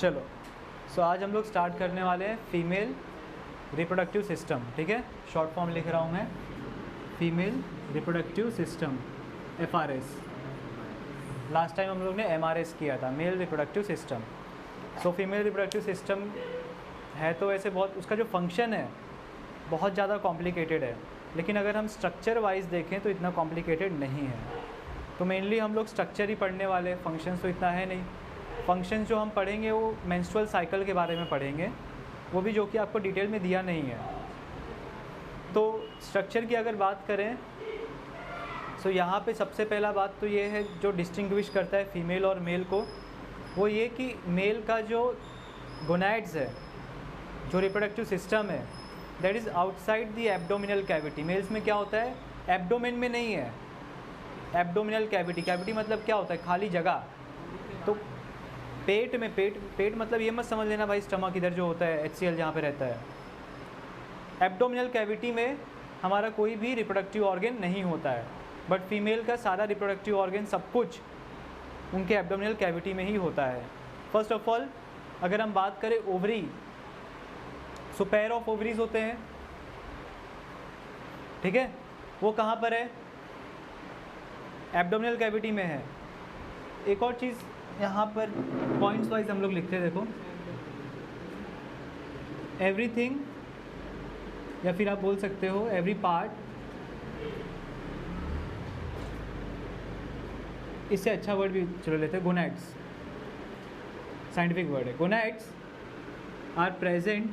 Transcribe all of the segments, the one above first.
चलो आज हम लोग स्टार्ट करने वाले हैं फीमेल रिप्रोडक्टिव सिस्टम, ठीक है। शॉर्ट फॉर्म लिख रहा हूँ मैं, female reproductive system, FRS। Last time हम लोग ने MRS किया था, male reproductive system. Female reproductive system है तो वैसे बहुत, उसका जो फंक्शन है बहुत ज़्यादा कॉम्प्लिकेटेड है, लेकिन अगर हम स्ट्रक्चर वाइज देखें तो इतना कॉम्प्लिकेटेड नहीं है। तो मेनली हम लोग स्ट्रक्चर ही पढ़ने वाले, फंक्शंस तो इतना है नहीं। फंक्शंस जो हम पढ़ेंगे वो मेंस्ट्रुअल साइकिल के बारे में पढ़ेंगे, वो भी जो कि आपको डिटेल में दिया नहीं है। तो स्ट्रक्चर की अगर बात करें तो यहाँ पे सबसे पहला बात तो ये है जो डिस्टिंग्विश करता है फीमेल और मेल को, वो ये कि मेल का जो गोनैड्स है, जो रिप्रोडक्टिव सिस्टम है, that is outside the abdominal cavity. Males में क्या होता है, एब्डोमेन में नहीं है, एब्डोमिनल कैविटी। कैविटी मतलब क्या होता है, खाली जगह। तो पेट में, पेट मतलब ये मत समझ लेना भाई स्टमक इधर जो होता है, HCl जहाँ पे रहता है। एब्डोमिनल कैविटी में हमारा कोई भी रिप्रोडक्टिव ऑर्गन नहीं होता है, बट फीमेल का सारा रिप्रोडक्टिव ऑर्गन सब कुछ उनके एब्डोमिनल कैविटी में ही होता है। फर्स्ट ऑफ ऑल अगर हम बात करें ovary, so pair of ovaries होते हैं, ठीक है। वो कहाँ पर है, एब्डोमिनल कैविटी में है। एक और चीज़ यहाँ पर पॉइंट्स वाइज हम लोग लिखते हैं, देखो एवरीथिंग, या फिर आप बोल सकते हो एवरी पार्ट, इससे अच्छा वर्ड भी चलो लेते हैं, गोनैड्स, साइंटिफिक वर्ड है। Gonads are present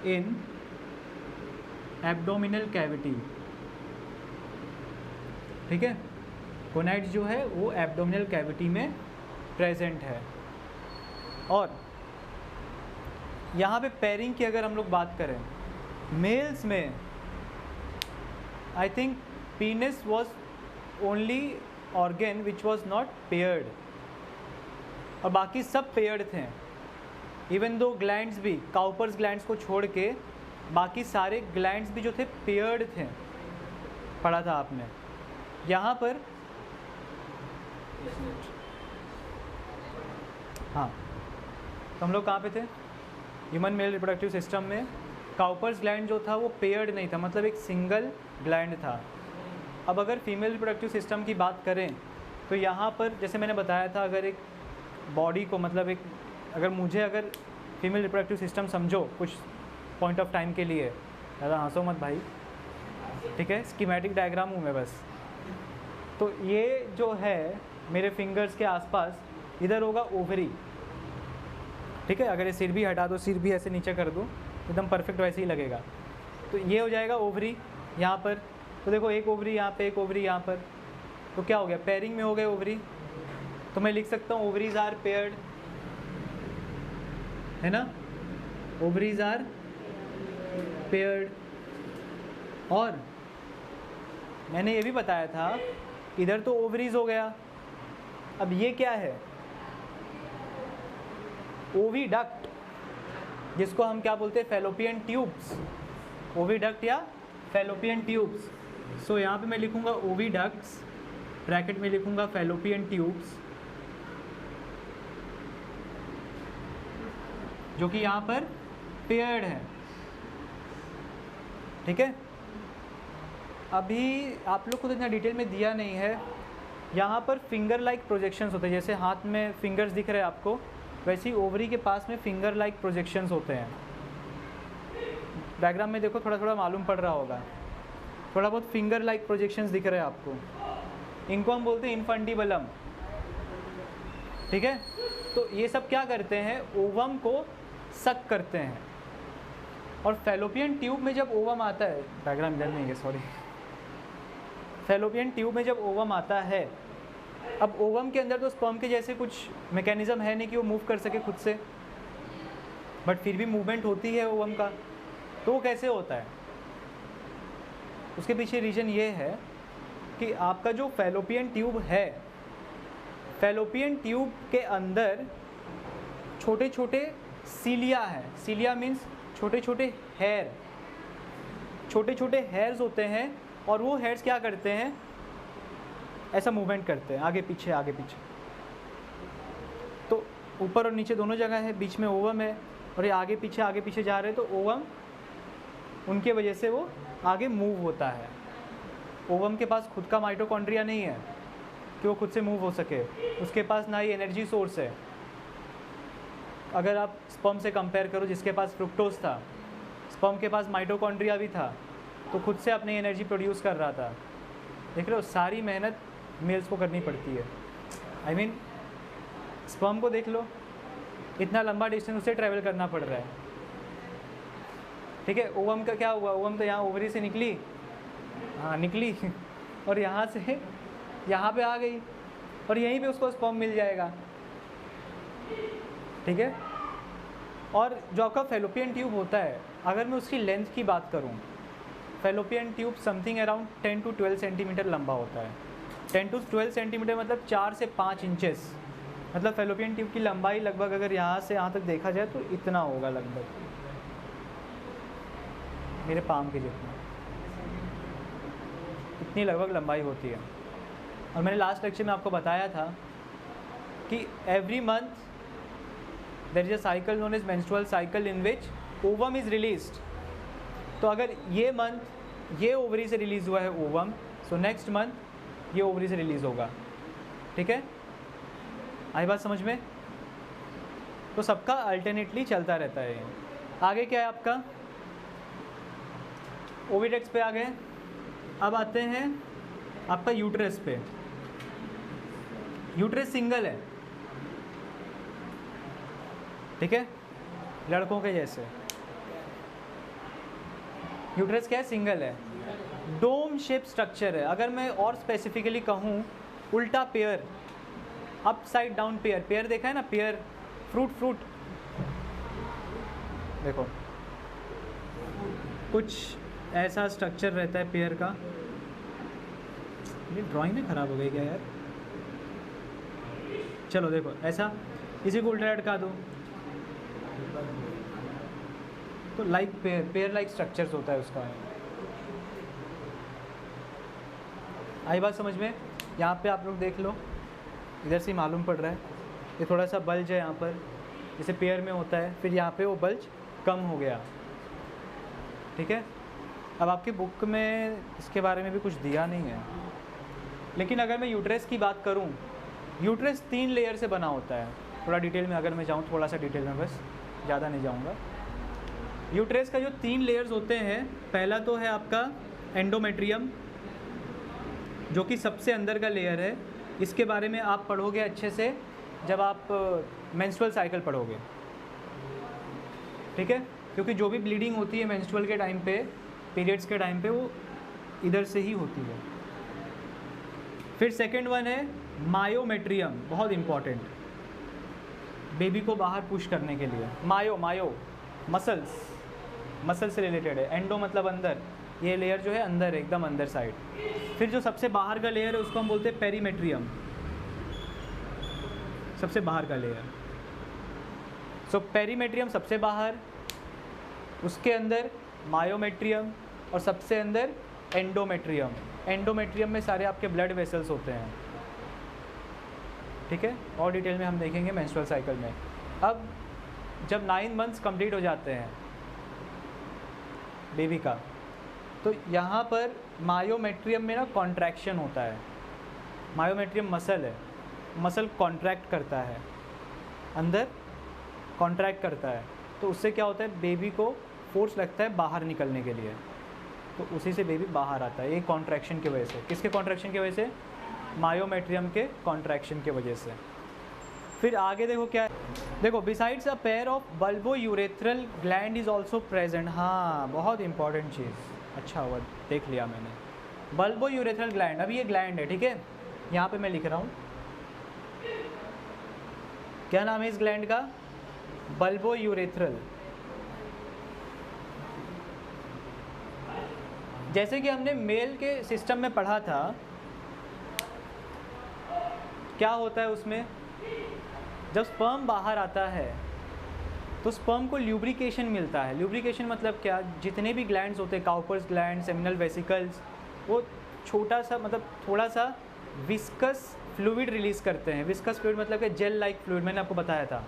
in abdominal cavity, ठीक है। गोनैड्स जो है वो एब्डोमिनल कैविटी में प्रेजेंट है। और यहाँ पे पेयरिंग की अगर हम लोग बात करें, मेल्स में I think पीनस was only organ which was not paired, और बाकी सब पेयर्ड थे। इवन दो ग्लैंड्स भी, काउपर्स ग्लैंड्स को छोड़ के बाकी सारे ग्लैंड्स भी जो थे पेयर्ड थे, पढ़ा था आपने। यहाँ पर हाँ, तो हम लोग कहाँ पे थे, ह्यूमन मेल रिप्रोडक्टिव सिस्टम में काउपर्स ग्लैंड जो था वो पेयर्ड नहीं था, मतलब एक सिंगल ग्लैंड था। अब अगर फीमेल रिप्रोडक्टिव सिस्टम की बात करें तो यहाँ पर जैसे मैंने बताया था, अगर एक बॉडी को, मतलब एक, अगर मुझे अगर फीमेल रिप्रोडक्टिव सिस्टम समझो कुछ पॉइंट ऑफ टाइम के लिए, ज़्यादा हंसो मत भाई, ठीक है, स्कीमेटिक डायग्राम हूँ मैं बस। तो ये जो है मेरे फिंगर्स के आसपास, इधर होगा ओवरी, ठीक है। अगर ये सिर भी हटा दो, सिर भी ऐसे नीचे कर दो, एकदम परफेक्ट वैसे ही लगेगा। तो ये हो जाएगा ओवरी यहाँ पर। तो देखो एक ओवरी यहाँ पे, एक ओवरी यहाँ पर, तो क्या हो गया, पेयरिंग में हो गए ओवरी। तो मैं लिख सकता हूँ ओवरीज आर पेयर्ड, है ना, ओवरीज आर पेयर्ड। और मैंने ये भी बताया था, इधर तो ओवरीज हो गया, अब ये क्या है, ओविडक्ट, जिसको हम क्या बोलते हैं, फैलोपियन ट्यूब्स, ओविडक्ट या फैलोपियन ट्यूब्स। सो यहाँ पे मैं लिखूँगा ओविडक्ट्स, ब्रैकेट में लिखूँगा फैलोपियन ट्यूब्स, जो कि यहाँ पर पेयर्ड है, ठीक है। अभी आप लोग को तो इतना डिटेल में दिया नहीं है। यहाँ पर फिंगर लाइक प्रोजेक्शंस होते हैं, जैसे हाथ में फिंगर्स दिख रहे हैं आपको, वैसे ही ओवरी के पास में फिंगर लाइक प्रोजेक्शंस होते हैं। डायग्राम में देखो, थोड़ा थोड़ा मालूम पड़ रहा होगा, थोड़ा बहुत फिंगर लाइक प्रोजेक्शंस दिख रहे हैं आपको। इनको हम बोलते हैं इन्फंडिबलम, ठीक है। तो ये सब क्या करते हैं, ओवम को सक करते हैं। और फैलोपियन ट्यूब में जब ओवम आता है, डायग्राम इधर नहीं है, सॉरी, फैलोपियन ट्यूब में जब ओवम आता है, अब ओवम के अंदर तो स्पर्म के जैसे कुछ मैकेनिज्म है नहीं कि वो मूव कर सके खुद से, बट फिर भी मूवमेंट होती है ओवम का। तो वो कैसे होता है, उसके पीछे रीज़न ये है कि आपका जो फैलोपियन ट्यूब है, फैलोपियन ट्यूब के अंदर छोटे छोटे सीलिया है। सीलिया मीन्स छोटे छोटे हेयर, छोटे छोटे हेयर्स होते हैं, और वो हेयर्स क्या करते हैं, ऐसा मूवमेंट करते हैं, आगे पीछे आगे पीछे। तो ऊपर और नीचे दोनों जगह है, बीच में ओवम है, और ये आगे पीछे जा रहे हैं, तो ओवम उनके वजह से वो आगे मूव होता है। ओवम के पास खुद का माइटोकॉन्ड्रिया नहीं है कि वो खुद से मूव हो सके, उसके पास ना ही एनर्जी सोर्स है। अगर आप स्पर्म से कंपेयर करो जिसके पास फ्रुक्टोज था, स्पर्म के पास माइटोकॉन्ड्रिया भी था, तो खुद से अपनी एनर्जी प्रोड्यूस कर रहा था। देख रहे हो, सारी मेहनत मेल्स को करनी पड़ती है। आई मीन स्पर्म को देख लो, इतना लंबा डिस्टेंस उसे ट्रैवल करना पड़ रहा है, ठीक है। ओवम का क्या हुआ, ओवम तो यहाँ ओवरी से निकली, हाँ निकली और यहाँ से यहाँ पे आ गई, और यहीं पे उसको स्पर्म मिल जाएगा, ठीक है। और जो आपका फेलोपियन ट्यूब होता है, अगर मैं उसकी लेंथ की बात करूँ, fallopian tube something around 10 to 12 centimetre लंबा होता है। 10 to 12 सेंटीमीटर मतलब 4 से 5 इंचेस, मतलब फेलोपियन ट्यूब की लंबाई लगभग अगर यहाँ से यहाँ तक देखा जाए तो इतना होगा, लगभग मेरे पाम के जितना, इतनी लगभग लंबाई होती है। और मैंने लास्ट लेक्चर में आपको बताया था कि every month there is a cycle known as menstrual cycle in which ovum is released. तो अगर ये मंथ ये ओवरी से रिलीज़ हुआ है ओवम, सो नेक्स्ट मंथ ये ओवरी से रिलीज़ होगा, ठीक है। आई बात समझ में? तो सबका अल्टरनेटली चलता रहता है। आगे क्या है आपका, ओविडेक्स पे आ गए। अब आते हैं आपका यूट्रस पे। यूट्रस सिंगल है, ठीक है, लड़कों के जैसे। यूट्रस क्या है, सिंगल है, डोम शेप स्ट्रक्चर है। अगर मैं और स्पेसिफिकली कहूँ, उल्टा pair, upside down pair. Pair देखा है ना, पेयर, फ्रूट देखो कुछ ऐसा स्ट्रक्चर रहता है पेयर का। ये ड्राइंग में ख़राब हो गई क्या यार? चलो देखो, ऐसा इसी को उल्टा लटका दो तो लाइक पेयर लाइक स्ट्रक्चर्स होता है उसका। आई बात समझ में? यहाँ पे आप लोग देख लो, इधर से मालूम पड़ रहा है, ये थोड़ा सा बल्ज है यहाँ पर, जैसे पेयर में होता है, फिर यहाँ पे वो बल्ज कम हो गया, ठीक है। अब आपकी बुक में इसके बारे में भी कुछ दिया नहीं है, लेकिन अगर मैं यूट्रस की बात करूँ, यूट्रस 3 लेयर से बना होता है। थोड़ा डिटेल में अगर मैं जाऊँ, थोड़ा सा डिटेल में, बस ज़्यादा नहीं जाऊँगा। यूट्रस का जो 3 लेयर्स होते हैं, पहला तो है आपका एंडोमेट्रियम, जो कि सबसे अंदर का लेयर है। इसके बारे में आप पढ़ोगे अच्छे से जब आप मेंस्ट्रुअल साइकिल पढ़ोगे, ठीक है, क्योंकि जो भी ब्लीडिंग होती है मेंस्ट्रुअल के टाइम पे, पीरियड्स के टाइम पे, वो इधर से ही होती है। फिर सेकंड वन है मायोमेट्रियम, बहुत इम्पॉर्टेंट, बेबी को बाहर पुश करने के लिए। मायो मसल्स से रिलेटेड है। एंडो मतलब अंदर, ये लेयर जो है अंदर है, एकदम अंदर साइड। फिर जो सबसे बाहर का लेयर है उसको हम बोलते हैं पेरीमेट्रियम, सबसे बाहर का लेयर। सो पेरीमेट्रियम सबसे बाहर, उसके अंदर मायोमेट्रियम, और सबसे अंदर एंडोमेट्रियम। एंडोमेट्रियम में सारे आपके ब्लड वेसल्स होते हैं, ठीक है, और डिटेल में हम देखेंगे मेंस्ट्रुअल साइकिल में। अब जब 9 मंथ्स कंप्लीट हो जाते हैं बेबी का, तो यहाँ पर मायोमेट्रियम में ना कॉन्ट्रैक्शन होता है। मायोमेट्रियम मसल है, मसल कॉन्ट्रैक्ट करता है, अंदर कॉन्ट्रैक्ट करता है, तो उससे क्या होता है, बेबी को फोर्स लगता है बाहर निकलने के लिए, तो उसी से बेबी बाहर आता है, ये कॉन्ट्रैक्शन की वजह से। किसके कॉन्ट्रैक्शन की वजह से? मायोमेट्रियम के कॉन्ट्रैक्शन की वजह से। फिर आगे देखो क्या है, देखो besides a pair of bulbo urethral gland is also present. हाँ, बहुत इंपॉर्टेंट चीज़, अच्छा हुआ देख लिया मैंने। बल्बो यूरेथ्रल ग्लैंड, अभी ये ग्लैंड है, ठीक है, यहाँ पे मैं लिख रहा हूँ, क्या नाम है इस ग्लैंड का? Bulbo urethral. जैसे कि हमने मेल के सिस्टम में पढ़ा था, क्या होता है उसमें, जब स्पर्म बाहर आता है तो स्पर्म को ल्यूब्रिकेशन मिलता है। ल्यूब्रिकेशन मतलब क्या, जितने भी ग्लैंड्स होते हैं, काउपर्स ग्लैंड, सेमिनल वेसिकल्स, वो छोटा सा मतलब थोड़ा सा विस्कस फ्लूइड रिलीज़ करते हैं। विस्कस फ्लूइड मतलब कि जेल लाइक फ्लूइड, मैंने आपको बताया था।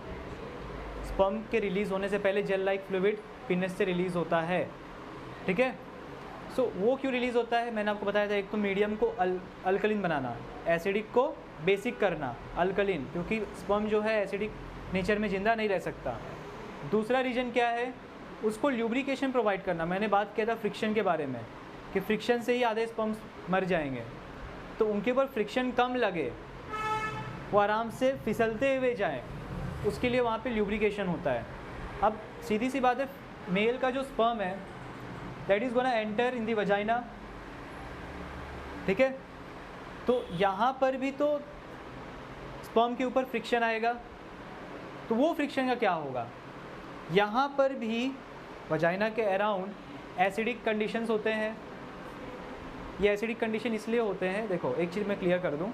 स्पर्म के रिलीज़ होने से पहले जेल लाइक फ्लूइड पीनस से रिलीज़ होता है, ठीक है। सो वो क्यों रिलीज़ होता है, मैंने आपको बताया था। एक तो मीडियम को अल्कलिन बनाना, एसिडिक को बेसिक करना, अल्कलिन, क्योंकि स्पर्म जो है एसिडिक नेचर में ज़िंदा नहीं रह सकता। दूसरा रीज़न क्या है, उसको ल्यूब्रिकेशन प्रोवाइड करना। मैंने बात किया था फ्रिक्शन के बारे में कि फ्रिक्शन से ही आधे स्पर्म्स मर जाएंगे, तो उनके ऊपर फ्रिक्शन कम लगे, वो आराम से फिसलते हुए जाएं, उसके लिए वहाँ पे ल्यूब्रिकेशन होता है। अब सीधी सी बात है, मेल का जो स्पर्म है that is gonna enter in the vagina, ठीक है। तो यहाँ पर भी तो स्पर्म के ऊपर फ्रिक्शन आएगा, तो वो फ्रिक्शन का क्या होगा, यहाँ पर भी वजाइना के अराउंड एसिडिक कंडीशंस होते हैं। ये एसिडिक कंडीशन इसलिए होते हैं, देखो एक चीज़ मैं क्लियर कर दूँ,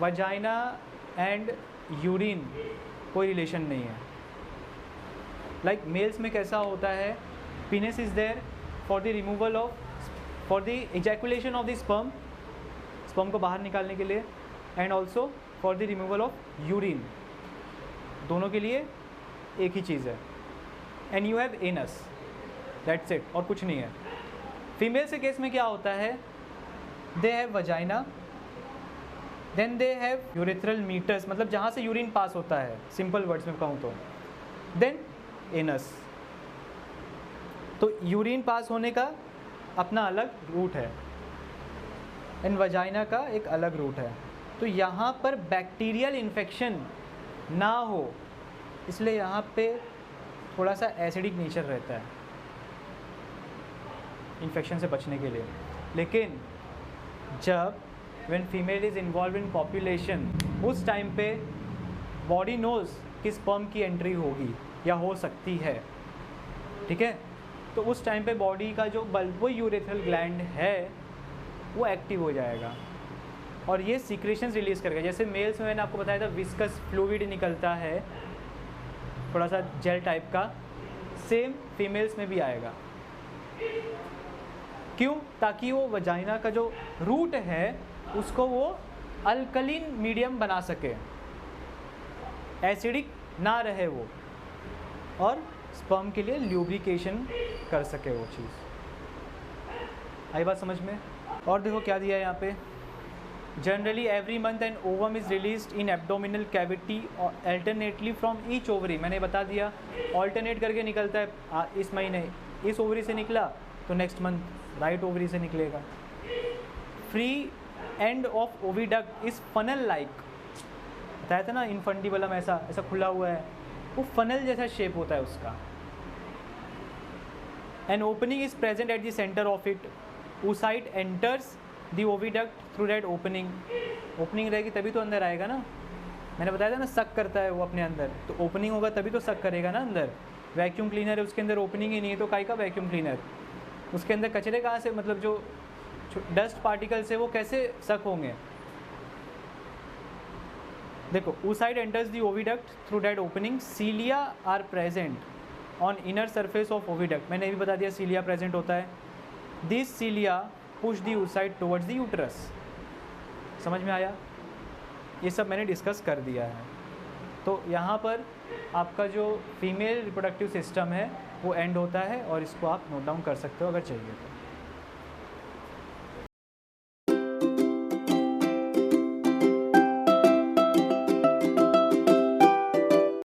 वजाइना एंड यूरिन कोई रिलेशन नहीं है। लाइक मेल्स में कैसा होता है, penis is there for the removal of, for the ejaculation of the sperm, sperm को बाहर निकालने के लिए, and also for the removal of urine, दोनों के लिए एक ही चीज़ है। and you have anus, that's it, और कुछ नहीं है। फीमेल के केस में क्या होता है, they have vagina, then they have urethral meatus, मतलब जहाँ से यूरिन पास होता है, सिंपल वर्ड्स में कहूँ तो, then anus। तो यूरिन पास होने का अपना अलग रूट है, एंड वजाइना का एक अलग रूट है। तो यहाँ पर बैक्टीरियल इन्फेक्शन ना हो, इसलिए यहाँ पे थोड़ा सा एसिडिक नेचर रहता है इन्फेक्शन से बचने के लिए। लेकिन जब when female is involve in population, उस टाइम पे बॉडी नोज कि स्पर्म की एंट्री होगी या हो सकती है, ठीक है। तो उस टाइम पे बॉडी का जो बल्बो यूरेथ्रल ग्लैंड है वो एक्टिव हो जाएगा और ये सीक्रेशंस रिलीज़ करेगा। जैसे मेल्स में मैंने आपको बताया था विस्कस फ्लूइड निकलता है, थोड़ा सा जेल टाइप का, सेम फीमेल्स में भी आएगा। क्यों, ताकि वो वजाइना का जो रूट है उसको वो अल्कलिन मीडियम बना सके, एसिडिक ना रहे वो, और स्पर्म के लिए ल्यूब्रिकेशन कर सके वो चीज़। आई बात समझ में। और देखो क्या दिया है यहाँ पे, generally every month an ovum is released in abdominal cavity alternately from each ovary. मैंने बता दिया ऑल्टरनेट करके निकलता है, इस महीने इस ओवरी से निकला तो नेक्स्ट मंथ राइट ओवरी से निकलेगा। Free end of oviduct is funnel like, बताया था ना इनफंडिबलम ऐसा ऐसा खुला हुआ है, वो फनल जैसा शेप होता है उसका। An opening is present at the centre of it, oocyte enters the oviduct through that opening। Opening रहेगी तभी तो अंदर आएगा ना, मैंने बताया था ना सक करता है वो अपने अंदर, तो ओपनिंग होगा तभी तो सक करेगा ना अंदर। वैक्यूम क्लीनर है उसके अंदर ओपनिंग ही नहीं है, तो काई का वैक्यूम क्लीनर, उसके अंदर कचरे कहाँ से, मतलब जो डस्ट पार्टिकल्स है वो कैसे सक होंगे। देखो oocyte enters the oviduct through that opening, cilia are present on inner surface of oviduct। मैंने भी बता दिया cilia प्रेजेंट होता है। This cilia push the oocyte towards the uterus। समझ में आया, ये सब मैंने डिस्कस कर दिया है। तो यहाँ पर आपका जो फीमेल रिप्रोडक्टिव सिस्टम है वो एंड होता है, और इसको आप नोट डाउन कर सकते हो अगर चाहिए तो।